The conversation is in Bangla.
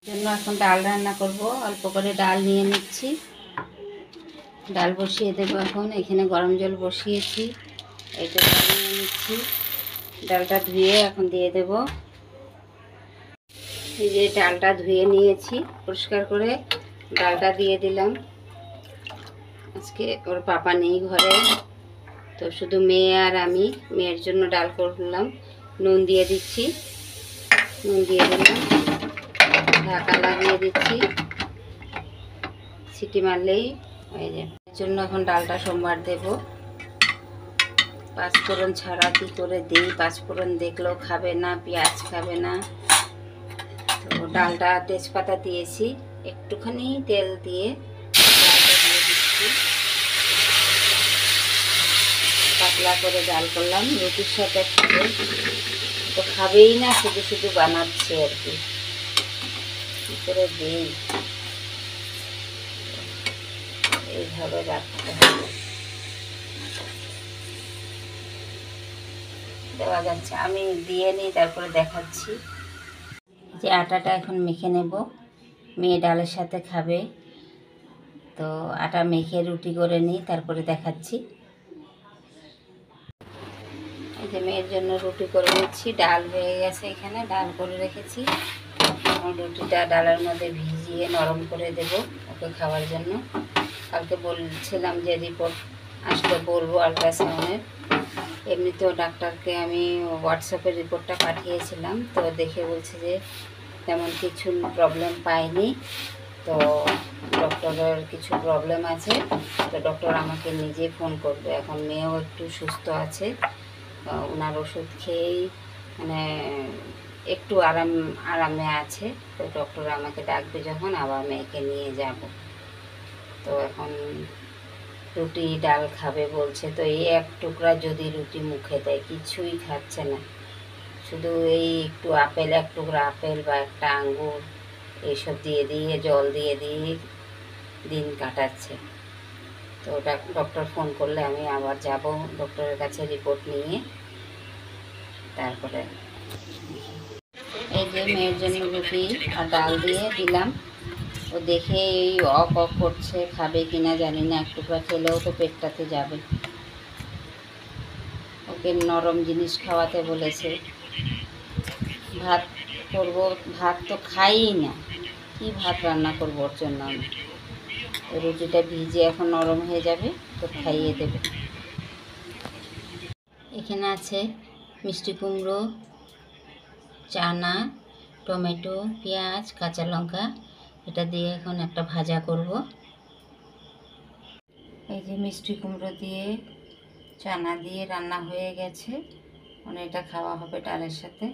জন্য এখন ডাল রান্না করব। অল্প করে ডাল নিয়ে নিচ্ছি, ডাল বসিয়ে দেবো। এখন এখানে গরম জল বসিয়েছি, এটা নিয়ে নিচ্ছি। ডালটা ধুয়ে এখন দিয়ে দেব। এই যে ডালটা ধুয়ে নিয়েছি পরিষ্কার করে, ডালটা দিয়ে দিলাম। আজকে ওর পাপা নেই ঘরে, তো শুধু মেয়ে আর আমি। মেয়ের জন্য ডাল করলাম। নুন দিয়ে দিচ্ছি, নুন দিয়ে দিলাম, ঢাকা লাগিয়ে দিচ্ছি। সিটি মারলেই হয়ে যাবে। এর জন্য এখন ডালটা সোমবার দেব। পাঁচফোড়ন ছাড়া কী করে দিই, পাঁচফোড়ন দেখলেও খাবে না, পেঁয়াজ খাবে না। তো ডালটা তেজপাতা দিয়েছি, একটুখানি তেল দিয়ে ডালটা দিয়ে দিচ্ছি। পাতলা করে ডাল করলাম, রুটির সাথে খাবে। তো খাবেই না, শুধু শুধু বানাচ্ছে আর কি, কী করে দিই। এইভাবে রাখতে হবে, দেওয়া যাচ্ছে। আমি দিয়ে নিই, তারপরে দেখাচ্ছি। যে আটাটা এখন মেখে নেব, মেয়ে ডালের সাথে খাবে। তো আটা মেখে রুটি করে নিই, তারপরে দেখাচ্ছি। এই যে মেয়ের জন্য রুটি করে নিচ্ছি। ডাল হয়ে গেছে, এখানে ডাল করে রেখেছি। রুটিটা ডালের মধ্যে ভিজিয়ে নরম করে দেব ওকে খাওয়ার জন্য। কালকে বলছিলাম যে রিপোর্ট আসলে বলবো আলট্রাসাউন্ডের। এমনিতেও ডাক্তারকে আমি হোয়াটসঅ্যাপে রিপোর্টটা পাঠিয়েছিলাম, তো দেখে বলছে যে তেমন কিছু প্রবলেম পাইনি। তো ডক্টরের কিছু প্রবলেম আছে, তো ডক্টর আমাকে নিজে ফোন করবে। এখন মেয়েও একটু সুস্থ আছে, ওনার ওষুধ খেয়েই মানে একটু আরামে আছে। তো ডক্টর আমাকে ডাকবে যখন, আবার মেয়েকে নিয়ে যাব। তো এখন রুটি ডাল খাবে বলছে। তো এই এক টুকরা যদি রুটি মুখে দেয়, কিছুই খাচ্ছে না, শুধু এই একটু আপেল, এক টুকরা আপেল বা একটা আঙ্গুর এইসব দিয়ে দিয়ে জল দিয়ে দিয়ে দিন কাটাচ্ছে। তো ডক্টর ফোন করলে আমি আবার যাব ডক্টরের কাছে রিপোর্ট নিয়ে। তারপরে এই যে মেয়ের জন্য রুটি আর ডাল দিয়ে দিলাম। ও দেখে এই অক করছে, খাবে কিনা জানি না। একটু করে খেলেও তো পেটটাতে যাবে। ওকে নরম জিনিস খাওয়াতে বলেছে। ভাত করব, ভাত তো খাই না, কি ভাত রান্না করবো ওর জন্য আমি। রুটিটা ভিজে এখন নরম হয়ে যাবে, তো খাইয়ে দেবে। এখানে আছে মিষ্টি কুমড়ো, চানা, টমেটো, পেঁয়াজ, কাঁচা লঙ্কা। এটা দিয়ে এখন একটা ভাজা করব। এই যে মিষ্টি কুমড়ো দিয়ে চানা দিয়ে রান্না হয়ে গেছে, মানে এটা খাওয়া হবে ডালের সাথে।